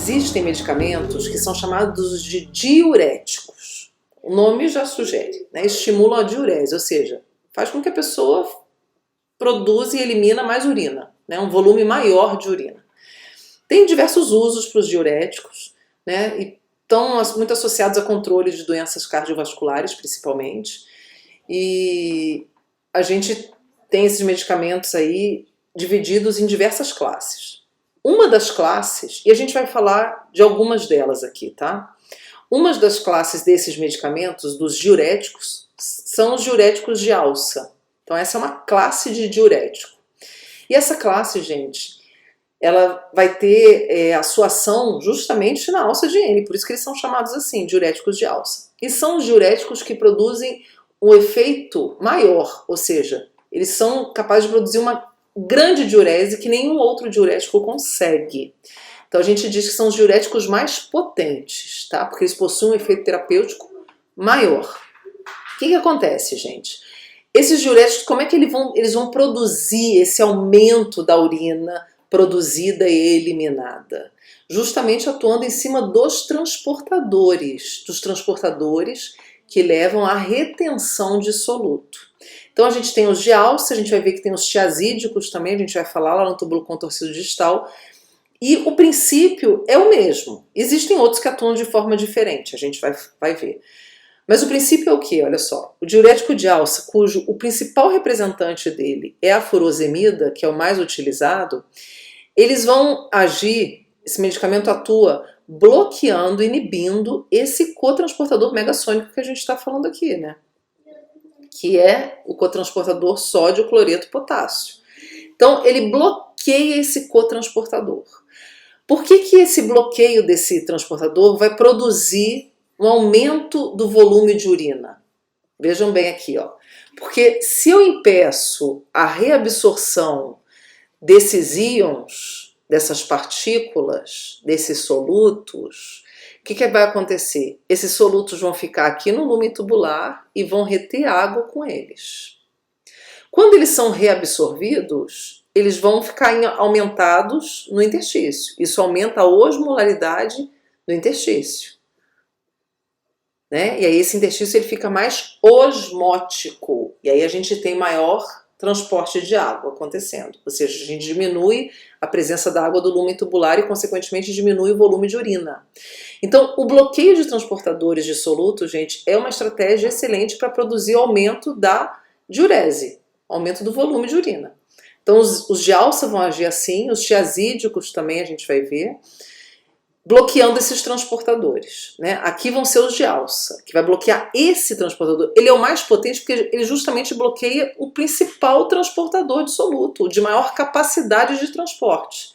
Existem medicamentos que são chamados de diuréticos. O nome já sugere, né? Estimulam a diurese, ou seja, faz com que a pessoa produza e elimina mais urina, né? Um volume maior de urina. Tem diversos usos para os diuréticos, né? E estão muito associados a controle de doenças cardiovasculares, principalmente. E a gente tem esses medicamentos aí divididos em diversas classes. Uma das classes, e a gente vai falar de algumas delas aqui, tá? Uma das classes desses medicamentos, dos diuréticos, são os diuréticos de alça. Então essa é uma classe de diurético. E essa classe, gente, ela vai ter a sua ação justamente na alça de N, por isso que eles são chamados assim, diuréticos de alça. E são os diuréticos que produzem um efeito maior, ou seja, eles são capazes de produzir uma grande diurese que nenhum outro diurético consegue. Então a gente diz que são os diuréticos mais potentes, tá? Porque eles possuem um efeito terapêutico maior. O que acontece, gente? Esses diuréticos, como é que eles vão produzir esse aumento da urina produzida e eliminada? Justamente atuando em cima dos transportadores que levam à retenção de soluto. Então a gente tem os de alça, a gente vai ver que tem os tiazídicos também, a gente vai falar lá no túbulo contorcido distal, e o princípio é o mesmo. Existem outros que atuam de forma diferente, a gente vai ver. Mas o princípio é o que? Olha só, o diurético de alça, cujo o principal representante dele é a furosemida, que é o mais utilizado, eles vão agir, esse medicamento atua bloqueando, inibindo esse cotransportador megassônico que a gente está falando aqui, né? Que é o cotransportador sódio-cloreto-potássio. Então, ele bloqueia esse cotransportador. Por que esse bloqueio desse transportador vai produzir um aumento do volume de urina? Vejam bem aqui, ó. Porque se eu impeço a reabsorção desses íons, dessas partículas, desses solutos, o que vai acontecer? Esses solutos vão ficar aqui no lume tubular e vão reter água com eles. Quando eles são reabsorvidos, eles vão ficar aumentados no interstício. Isso aumenta a osmolaridade do interstício, né? E aí esse interstício ele fica mais osmótico. E aí a gente tem maior transporte de água acontecendo. Ou seja, a gente diminui a presença da água do lume tubular e, consequentemente, diminui o volume de urina. Então, o bloqueio de transportadores de soluto, gente, é uma estratégia excelente para produzir aumento da diurese, aumento do volume de urina. Então, os de alça vão agir assim, os tiazídicos também a gente vai ver, bloqueando esses transportadores, né? Aqui vão ser os de alça, que vai bloquear esse transportador. Ele é o mais potente porque ele justamente bloqueia o principal transportador de soluto, o de maior capacidade de transporte.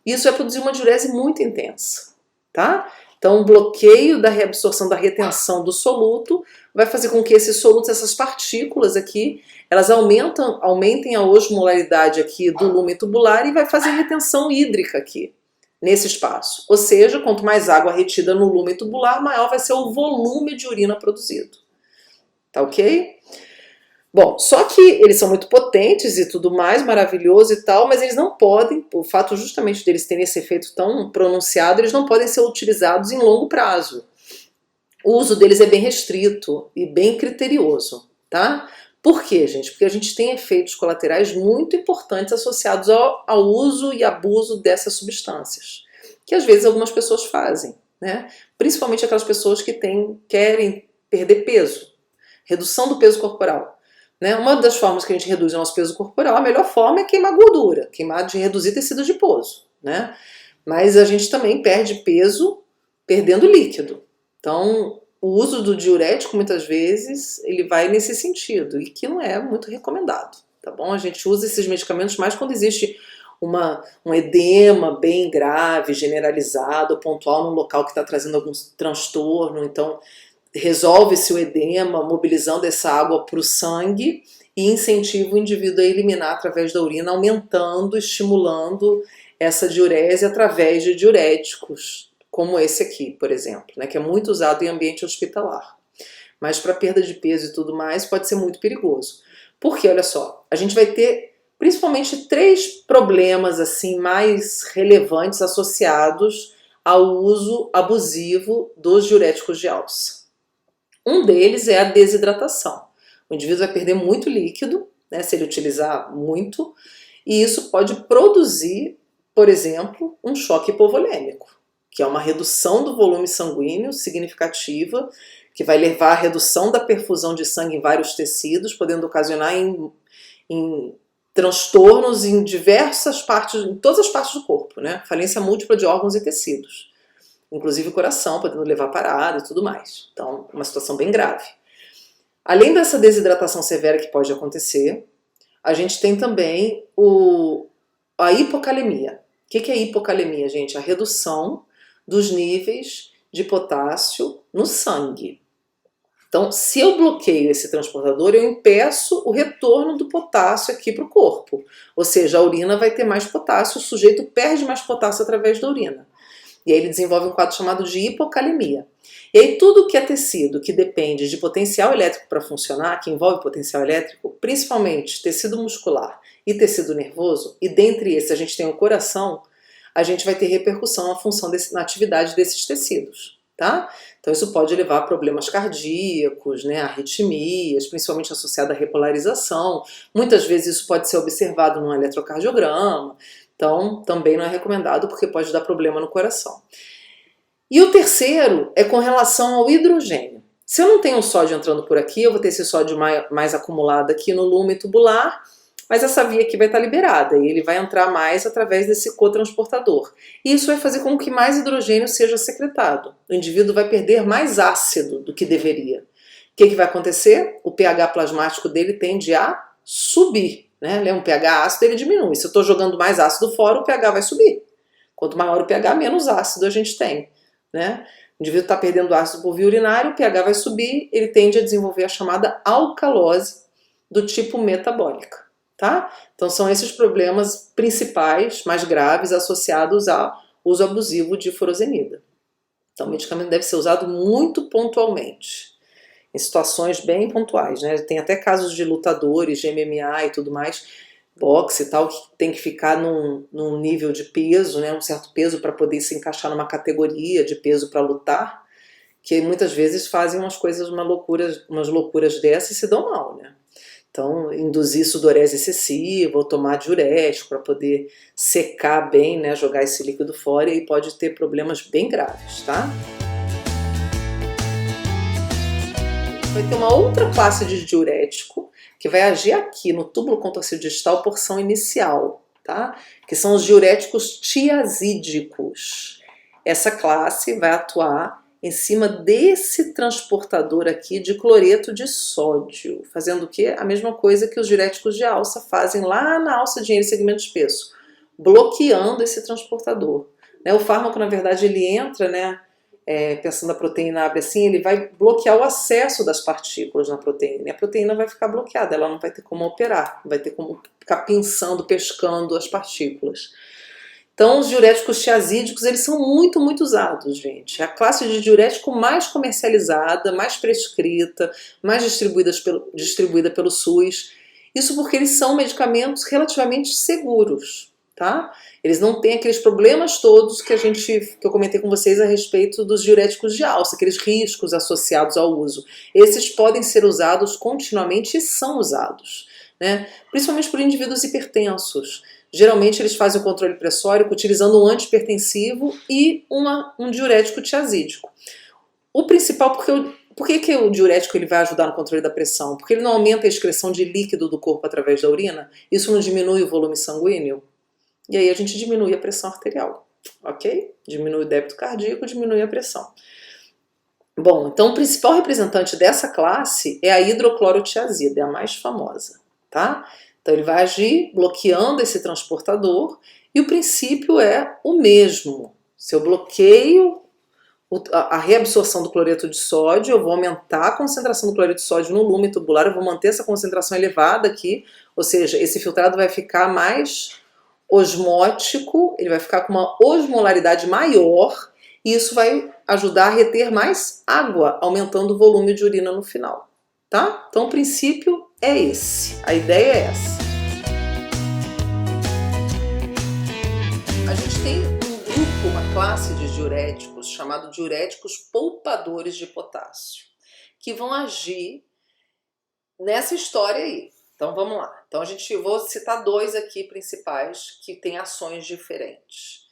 Isso vai produzir uma diurese muito intensa, tá? Então, o bloqueio da reabsorção, da retenção do soluto, vai fazer com que esses solutos, essas partículas aqui, elas aumentem a osmolaridade aqui do lume tubular e vai fazer retenção hídrica aqui, nesse espaço. Ou seja, quanto mais água retida no lume tubular, maior vai ser o volume de urina produzido. Tá ok? Bom, só que eles são muito potentes e tudo mais, maravilhoso e tal, mas eles não podem, o fato justamente deles terem esse efeito tão pronunciado, eles não podem ser utilizados em longo prazo. O uso deles é bem restrito e bem criterioso, tá? Por quê, gente? Porque a gente tem efeitos colaterais muito importantes associados ao uso e abuso dessas substâncias, que às vezes algumas pessoas fazem, né? Principalmente aquelas pessoas que querem perder peso, redução do peso corporal. Né? Uma das formas que a gente reduz o nosso peso corporal, a melhor forma é queimar gordura, reduzir tecido adiposo, né? Mas a gente também perde peso perdendo líquido. Então, o uso do diurético, muitas vezes, ele vai nesse sentido, e que não é muito recomendado, tá bom? A gente usa esses medicamentos mais quando existe um edema bem grave, generalizado, pontual, num local que está trazendo algum transtorno, então resolve-se o edema, mobilizando essa água para o sangue e incentiva o indivíduo a eliminar através da urina, aumentando, estimulando essa diurese através de diuréticos, como esse aqui, por exemplo, né, que é muito usado em ambiente hospitalar. Mas para perda de peso e tudo mais pode ser muito perigoso. Porque, olha só, a gente vai ter principalmente 3 problemas assim mais relevantes associados ao uso abusivo dos diuréticos de alça. Um deles é a desidratação. O indivíduo vai perder muito líquido, né, se ele utilizar muito, e isso pode produzir, por exemplo, um choque hipovolêmico, que é uma redução do volume sanguíneo significativa, que vai levar à redução da perfusão de sangue em vários tecidos, podendo ocasionar em transtornos em diversas partes, em todas as partes do corpo, né? Falência múltipla de órgãos e tecidos, inclusive o coração, podendo levar parada e tudo mais. Então, uma situação bem grave. Além dessa desidratação severa que pode acontecer, a gente tem também a hipocalemia. O que é hipocalemia, gente? A redução dos níveis de potássio no sangue. Então, se eu bloqueio esse transportador, eu impeço o retorno do potássio aqui para o corpo. Ou seja, a urina vai ter mais potássio, o sujeito perde mais potássio através da urina. E aí ele desenvolve um quadro chamado de hipocalemia. E aí tudo que é tecido que depende de potencial elétrico para funcionar, que envolve potencial elétrico, principalmente tecido muscular e tecido nervoso, e dentre esses a gente tem o coração, a gente vai ter repercussão na função na atividade desses tecidos, tá? Então isso pode levar a problemas cardíacos, né, arritmias, principalmente associado à repolarização. Muitas vezes isso pode ser observado num eletrocardiograma. Então, também não é recomendado porque pode dar problema no coração. E o terceiro é com relação ao hidrogênio. Se eu não tenho sódio entrando por aqui, eu vou ter esse sódio mais acumulado aqui no lume tubular, mas essa via aqui vai estar liberada e ele vai entrar mais através desse cotransportador. E isso vai fazer com que mais hidrogênio seja secretado. O indivíduo vai perder mais ácido do que deveria. O que vai acontecer? O pH plasmático dele tende a subir. Né? Um pH ácido ele diminui. Se eu estou jogando mais ácido fora, o pH vai subir. Quanto maior o pH, menos ácido a gente tem. Né? O indivíduo está perdendo ácido por via urinária, o pH vai subir, ele tende a desenvolver a chamada alcalose do tipo metabólica. Tá? Então são esses problemas principais, mais graves, associados ao uso abusivo de furosemida. Então o medicamento deve ser usado muito pontualmente. Em situações bem pontuais, né? Tem até casos de lutadores, de MMA e tudo mais, boxe e tal, que tem que ficar num nível de peso, né? Um certo peso para poder se encaixar numa categoria de peso para lutar, que muitas vezes fazem umas loucuras dessas e se dão mal, né? Então, induzir sudorese excessiva ou tomar diurético para poder secar bem, né? Jogar esse líquido fora e pode ter problemas bem graves, tá? Vai ter uma outra classe de diurético que vai agir aqui no túbulo contorcido distal, porção inicial, tá? Que são os diuréticos tiazídicos. Essa classe vai atuar em cima desse transportador aqui de cloreto de sódio, fazendo o quê? A mesma coisa que os diuréticos de alça fazem lá na alça de Henle segmento espesso, bloqueando esse transportador. O fármaco, na verdade, ele entra, né? Pensando a proteína abre assim, ele vai bloquear o acesso das partículas na proteína. E a proteína vai ficar bloqueada, ela não vai ter como operar, não vai ter como ficar pinçando, pescando as partículas. Então, os diuréticos tiazídicos, eles são muito, muito usados, gente. É a classe de diurético mais comercializada, mais prescrita, mais distribuída pelo SUS. Isso porque eles são medicamentos relativamente seguros, tá? Eles não têm aqueles problemas todos que eu comentei com vocês a respeito dos diuréticos de alça, aqueles riscos associados ao uso. Esses podem ser usados continuamente e são usados, né? Principalmente por indivíduos hipertensos. Geralmente eles fazem o controle pressórico utilizando um antihipertensivo e um diurético tiazídico. O principal, por que o diurético ele vai ajudar no controle da pressão? Porque ele não aumenta a excreção de líquido do corpo através da urina, isso não diminui o volume sanguíneo, e aí a gente diminui a pressão arterial, ok? Diminui o débito cardíaco, diminui a pressão. Bom, então o principal representante dessa classe é a hidroclorotiazida, é a mais famosa, tá? Então ele vai agir bloqueando esse transportador e o princípio é o mesmo. Se eu bloqueio a reabsorção do cloreto de sódio, eu vou aumentar a concentração do cloreto de sódio no lume tubular, eu vou manter essa concentração elevada aqui, ou seja, esse filtrado vai ficar mais osmótico, ele vai ficar com uma osmolaridade maior e isso vai ajudar a reter mais água, aumentando o volume de urina no final, tá? Então o princípio é esse, a ideia é essa. A gente tem um grupo, uma classe de diuréticos chamado diuréticos poupadores de potássio, que vão agir nessa história aí. Então vamos lá. Então vou citar dois aqui principais que têm ações diferentes.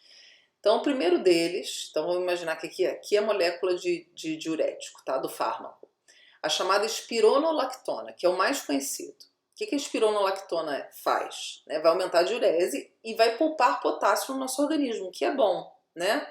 Então o primeiro deles, então vamos imaginar que aqui é a molécula de diurético, tá? Do fármaco. A chamada espironolactona, que é o mais conhecido. O que a espironolactona faz? Vai aumentar a diurese e vai poupar potássio no nosso organismo, que é bom, né?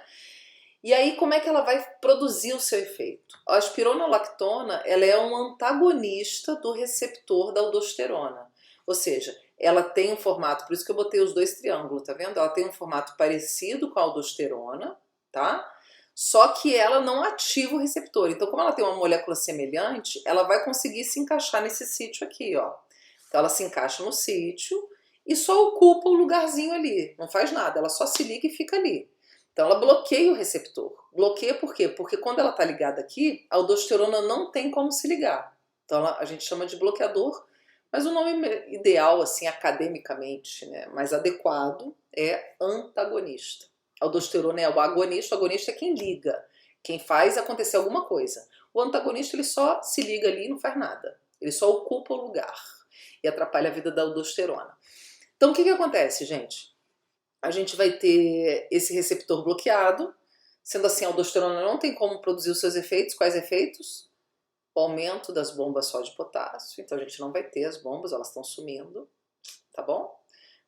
E aí, como é que ela vai produzir o seu efeito? A espironolactona, ela é um antagonista do receptor da aldosterona. Ou seja, ela tem um formato, por isso que eu botei os dois triângulos, tá vendo? Ela tem um formato parecido com a aldosterona, tá? Só que ela não ativa o receptor. Então, como ela tem uma molécula semelhante, ela vai conseguir se encaixar nesse sítio aqui, ó. Então, ela se encaixa no sítio e só ocupa o lugarzinho ali. Não faz nada, ela só se liga e fica ali. Então ela bloqueia o receptor. Bloqueia por quê? Porque quando ela está ligada aqui, a aldosterona não tem como se ligar. Então a gente chama de bloqueador, mas o nome ideal, assim, academicamente, né, mais adequado, é antagonista. A aldosterona é o agonista é quem liga, quem faz acontecer alguma coisa. O antagonista, ele só se liga ali e não faz nada. Ele só ocupa o lugar e atrapalha a vida da aldosterona. Então o que acontece, gente? A gente vai ter esse receptor bloqueado, sendo assim, a aldosterona não tem como produzir os seus efeitos. Quais efeitos? O aumento das bombas só de potássio, então a gente não vai ter as bombas, elas estão sumindo, tá bom?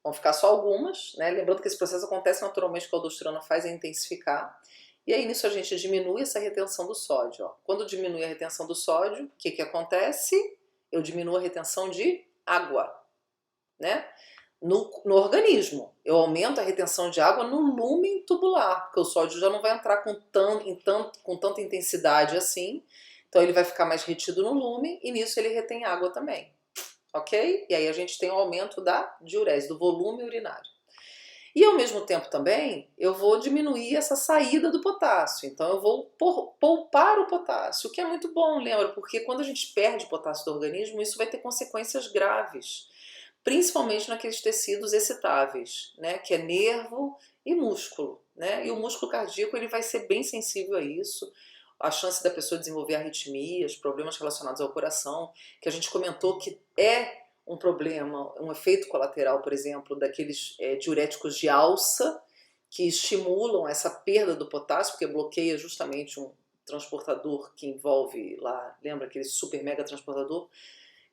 Vão ficar só algumas, né? Lembrando que esse processo acontece naturalmente, que a aldosterona faz intensificar, e aí nisso a gente diminui essa retenção do sódio, ó. Quando diminui a retenção do sódio, o que acontece? Eu diminuo a retenção de água, né? No organismo. Eu aumento a retenção de água no lúmen tubular, porque o sódio já não vai entrar com tanta intensidade assim, então ele vai ficar mais retido no lúmen e nisso ele retém água também, ok? E aí a gente tem o aumento da diurese, do volume urinário. E ao mesmo tempo também eu vou diminuir essa saída do potássio, então eu vou poupar o potássio, o que é muito bom, lembra? Porque quando a gente perde potássio do organismo, isso vai ter consequências graves, principalmente naqueles tecidos excitáveis, né, que é nervo e músculo, né? E o músculo cardíaco, ele vai ser bem sensível a isso. A chance da pessoa desenvolver arritmias, problemas relacionados ao coração, que a gente comentou que é um problema, um efeito colateral, por exemplo, daqueles diuréticos de alça, que estimulam essa perda do potássio, porque bloqueia justamente um transportador que envolve lá, lembra aquele super mega transportador?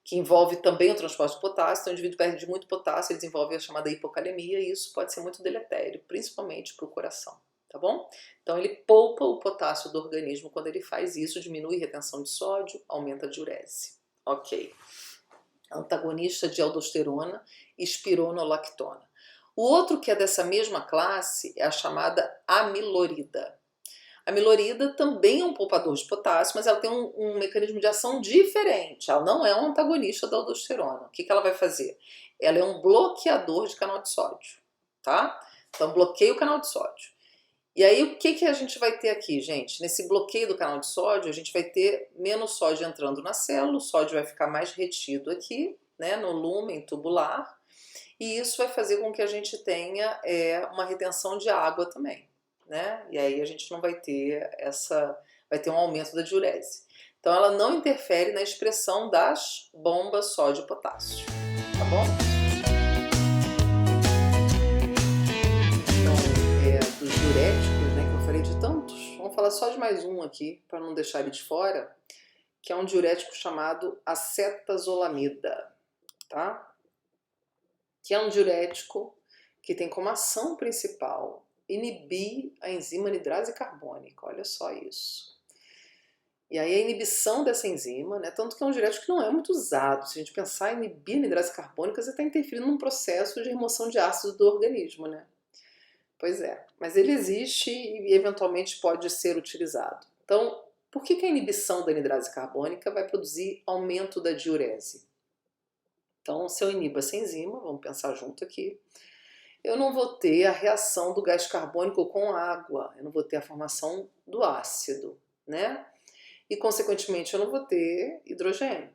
Que envolve também o transporte de potássio. Então o indivíduo perde muito potássio, ele desenvolve a chamada hipocalemia e isso pode ser muito deletério, principalmente para o coração, tá bom? Então ele poupa o potássio do organismo quando ele faz isso, diminui a retenção de sódio, aumenta a diurese. Ok. Antagonista de aldosterona, espironolactona. O outro que é dessa mesma classe é a chamada amilorida. A amilorida também é um poupador de potássio, mas ela tem um mecanismo de ação diferente. Ela não é um antagonista da aldosterona. O que ela vai fazer? Ela é um bloqueador de canal de sódio, tá? Então bloqueia o canal de sódio. E aí o que a gente vai ter aqui, gente? Nesse bloqueio do canal de sódio, a gente vai ter menos sódio entrando na célula, o sódio vai ficar mais retido aqui, né, no lúmen tubular, e isso vai fazer com que a gente tenha uma retenção de água também, né? E aí a gente não vai ter vai ter um aumento da diurese. Então ela não interfere na expressão das bombas sódio-potássio, tá bom? Então, dos diuréticos, né, que eu falei de tantos, vamos falar só de mais um aqui, para não deixar ele de fora, que é um diurético chamado acetazolamida, tá? Que é um diurético que tem como ação principal inibir a enzima anidrase carbônica, olha só isso. E aí a inibição dessa enzima, né, tanto que é um diurético que não é muito usado. Se a gente pensar em inibir a anidrase carbônica, você está interferindo num processo de remoção de ácido do organismo, né? Pois é, mas ele existe e eventualmente pode ser utilizado. Então, por que a inibição da anidrase carbônica vai produzir aumento da diurese? Então, se eu inibo essa enzima, vamos pensar junto aqui, eu não vou ter a reação do gás carbônico com água, eu não vou ter a formação do ácido, né? E, consequentemente, eu não vou ter hidrogênio.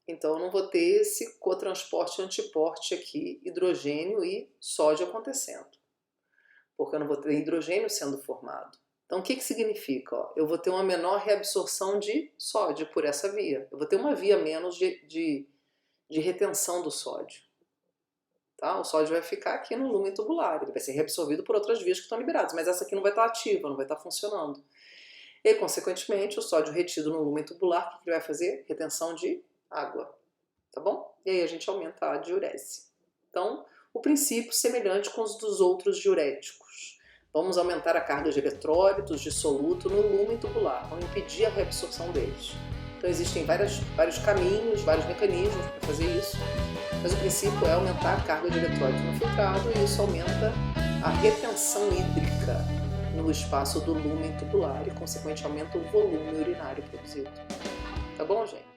Então, eu não vou ter esse cotransporte antiporte aqui, hidrogênio e sódio acontecendo. porque eu não vou ter hidrogênio sendo formado. Então o que significa? Ó, eu vou ter uma menor reabsorção de sódio por essa via. Eu vou ter uma via menos de retenção do sódio. Tá? O sódio vai ficar aqui no lumen tubular, ele vai ser reabsorvido por outras vias que estão liberadas, mas essa aqui não vai estar ativa, não vai estar funcionando. E, consequentemente, o sódio retido no lumen tubular, o que ele vai fazer? Retenção de água. Tá bom? E aí a gente aumenta a diurese. Então, o princípio semelhante com os dos outros diuréticos. Vamos aumentar a carga de eletrólitos dissoluto no lumen tubular, vamos impedir a reabsorção deles. Então existem vários caminhos, vários mecanismos para fazer isso, mas o princípio é aumentar a carga de eletrólitos no filtrado e isso aumenta a retenção hídrica no espaço do lumen tubular e, consequentemente, aumenta o volume urinário produzido. Tá bom, gente?